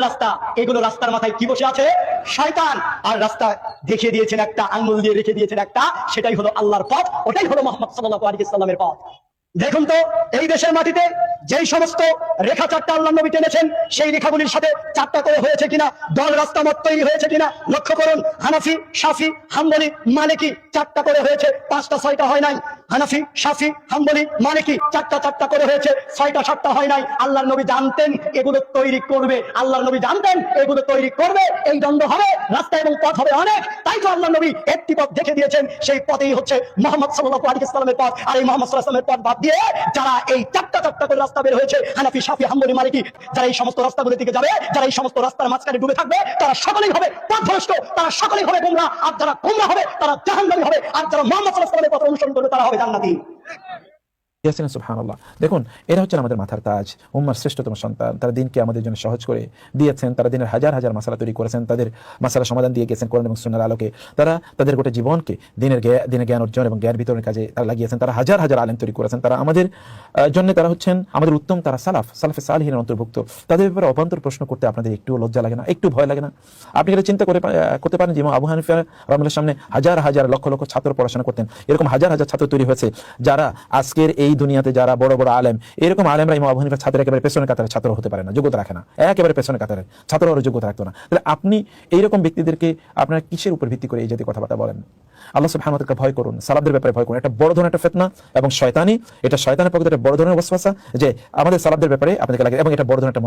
রাস্তা, এগুলো রাস্তার মাথায় কি বসে আছে? শয়তান। আর রাস্তা দেখিয়ে দিয়েছেন একটা, আঙ্গুল দিয়ে রেখে দিয়েছেন একটা, সেটাই হলো আল্লাহর পথ, ওটাই হলো মুহাম্মদ সাল্লাল্লাহু আলাইহি ওয়াসাল্লামের পথ। দেখুন তো এই দেশের মাটিতে যেই সমস্ত রেখা চারটা আল্লাহ নবী টেনেছেন, সেই রেখাগুলির সাথে চারটা করে হয়েছে কিনা, দল রাস্তা মত তৈরি হয়েছে কিনা লক্ষ্য করুন। হানাফি, শাফি, হাম্বলি, মালিকি চারটা করে হয়েছে, পাঁচটা ছয়টা হয় নাই। হানাফি, শাফি, হাম্বলি, মালিকি চারটা করে হয়েছে, ছয়টা সাতটা হয় নাই। আল্লাহর নবী জানতেন এগুলো তৈরি করবে, আল্লাহর নবী জানতেন এগুলো তৈরি করবে, এই দ্বন্দ্ব হবে, রাস্তা এবং পথ হবে অনেক। তাই তো আল্লাহর নবী একটি পথ দেখে দিয়েছেন, সেই পথেই হচ্ছে মুহাম্মদ সাল্লাল্লাহু আলাইহি ওয়াসাল্লামের পথ। আর এই মুহাম্মদ সাল্লাল্লাহু আলাইহি ওয়াসাল্লামের পথ বাদ দিয়ে যারা এই চারটা করে রাস্তা বের হয়েছে, হানাফি, শাফি, হাম্বলি, মালিকি, যারা এই সমস্ত রাস্তাগুলোর দিকে যাবে, যারা এই সমস্ত রাস্তার মাঝখানে ডুবে থাকবে, তারা সকলেই হবে পথভ্রষ্ট, তারা সকলেই হবে গোমরাহ। আর যারা গোমরাহ হবে তারা জাহান্নামী হবে, আর যারা মুহাম্মদ সাল্লাল্লাহু আলাইহি ওয়াসাল্লামের পথ অনুসরণ করবে তারা হবে জান্নাতি। সুবহানাল্লাহ। দেখুন, এরা হচ্ছে আমাদের মাথার তাজ, উম্মার শ্রেষ্ঠতম সন্তান। তারা দিনকে আমাদের জন্য সহজ করে দিয়েছেন, তারা দিনের হাজার হাজার মাসালা তৈরি করেছেন, তাদের মাসালা সমাধান দিয়ে গেছেন কোরআন এবং সুন্নাহর আলোকে। তারা তাদের গোটা জীবনকে দিনের জ্ঞান অর্জন এবং জ্ঞান বিতরণের কাজে তারা লাগিয়েছেন। তারা হাজার হাজার আলেম তৈরি করেছেন। তারা আমাদের জন্য, তারা হচ্ছেন আমাদের উত্তম, তারা সালাফে সালিহিনের অন্তর্ভুক্ত। তাদের ব্যাপারে অবান্তর প্রশ্ন করতে আপনাদের একটু লজ্জা লাগে না, একটু ভয় লাগে না? আপনি এটা চিন্তা করতে পারেন যে ইমাম আবু হানিফা রাহমাতুল্লাহর সামনে হাজার হাজার লক্ষ লক্ষ ছাত্র পড়াশোনা করতেন। এরকম হাজার হাজার ছাত্র তৈরি হয়েছে যারা আজকের এই দুনিয়াতে যারা বড় বড় আলেম, এরকম আলেমরা ইমাম আবু হানিফার ছাত্র একেবারে পেছনের কাতারে ছাত্র হতে পারে না, যোগ্যতা রাখে না, একেবারে পেছনের কাতারে ছাত্র আর যোগ্যতা রাখতো না। তাহলে আপনি এইরকম ব্যক্তিদেরকে আপনার কিসের উপর ভিত্তি করে এই জাতীয় কথাবার্তা বলেন? আল্লাহ সুবহানাহু ওয়া তাআলা ভয় করুন, সালাফদের ব্যাপারে ভয় করুন। এটা বড় ধরনের একটা ফিতনা এবং শয়তানি, এটা শয়তানের পক্ষে একটা বড় ধরনের ওয়াসওয়াসা যে আমাদের সালাফদের ব্যাপারে আপনাদেরকে লাগে, এবং এটা বড় ধরনের একটা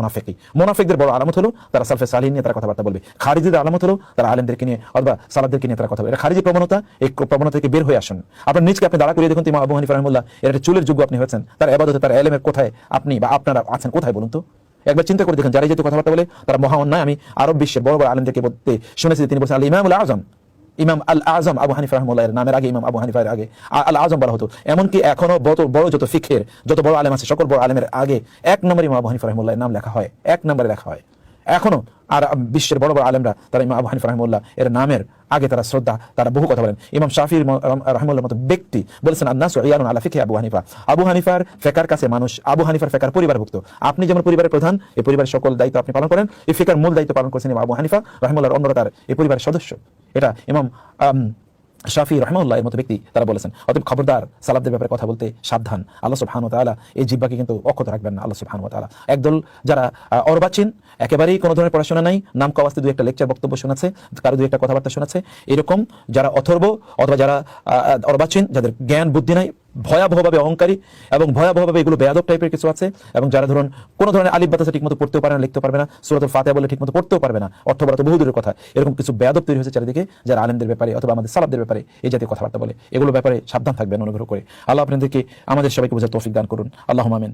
মুনাফিকদের বড় আলামত হলো তারা সালফে সালিহিন নিয়ে তারা কথাবার্তা বলবে। খারিজিদের আলামত হলো তারা আলেমদেরকে নিয়ে অথবা সালাফদেরকে নিয়ে তারা কথা বলবে। এটা খারিজি প্রবণতা, এই প্রবণতা থেকে বের হয়ে আসুন। আপনার নিজকে আপনি দাঁড়া করিয়ে দেখুন, ইমাম আবু হানিফা রাহিমাহুল্লাহ এর একটা চুলের যোগ্য আপনি হয়েছেন, তার ইবাদতে, তার ইলমের কোথায় আপনি বা আপনারা আছেন, কোথায় বলুন তো? একবার চিন্তা করে দেখেন, যারা এই জাতীয় কথাবার্তা বলে তারা মহা অন্যায়। আমি আরব বিশ্বের বড় বড় আলেমদেরকে বলতে শুনেছি, তিনি বলছেন আল ইমামুল আযম, ইমাম আল আযম আবু হানিফা রাহিমাহুল্লাহ এর নামের আগে ইমাম আবু হানিফার আগে আল আযম বলা হতো। এমনকি এখনো বড় যত ফিকহের যত বড় আলেম আছে, সকল বড় আলেমের আগে এক নম্বর ইমাম আবু হানিফা রাহিমাহুল্লাহ এর নাম লেখা হয়, এক নম্বরে লেখা হয় এখনো। আর বিশ্বের বড় বড় আলেমরা তারা ইমাম আবু হানিফা রাহিমাহুল্লাহ এর নামের আগে তারা শ্রদ্ধা, তারা বহু কথা বলেন। ইমাম শাফি রাহিমাহুল্লাহর মতো ব্যক্তি বলেছেন আন-নাসু ইয়ানুন আলা ফিকহি আবু হানিফা। আবু হানিফার ফিকহের কাছে মানুষ আবু হানিফার ফিকহের পরিবারভুক্ত। আপনি যেমন পরিবারের প্রধান, এই পরিবারের সকল দায়িত্ব আপনি পালন করেন, এই ফিকহের মূল দায়িত্ব পালন করেছেন ইমাম আবু হানিফা রাহিমাহুল্লাহর অন্যরা তার এই পরিবারের সদস্য। এটা ইমাম শাফি রাহিমাহুল্লাহ এর মতো ব্যক্তি তারা বলেছেন। অতএব খবরদার, সালাফদের ব্যাপারে কথা বলতে সাবধান। আল্লাহ সুবহানাহু ওয়া তাআলা এই জিহ্বাকে কিন্তু অক্ষত রাখবেন না। আল্লাহ সুবহানাহু ওয়া তাআলা একদল যারা অর্বাচীন, একেবারেই কোনো ধরনের পড়াশোনা নাই, নাম কাওয়াস্তে দুই একটা লেকচার বক্তব্য শোনাচ্ছে, কারো দুই একটা কথাবার্তা শোনাচ্ছে, এরকম যারা অথর্ব অথবা যারা অর্বাচীন, যাদের জ্ঞান বুদ্ধি নাই, ভয়াবহভাবে অহংকারী এবং ভয়াবহভাবে এগুলো বেয়াদব টাইপের কিছু আছে, এবং যারা ধরুন কোনো ধরনের আলিফ বাতাসা ঠিকমতো পড়তেও পারে না, লিখতে পারবে না, সূরাতুল ফাতিহা বলে ঠিকমতো পড়তেও পারবে না, অর্থ বলা তো বহু দূরের কথা, এরকম কিছু বেয়াদব তৈরি হয়েছে চারিদিকে, যারা আলেমদের ব্যাপারে অথবা আমাদের সালাফদের ব্যাপারে এই জাতীয় কথাবার্তা বলে। এগুলো ব্যাপারে সাবধান থাকবেন, অনুগ্রহ করে। আল্লাহ আপনাদেরকে আমাদের সবাইকে বোঝার তৌফিক দান করুন। আল্লাহুম্মা আমিন।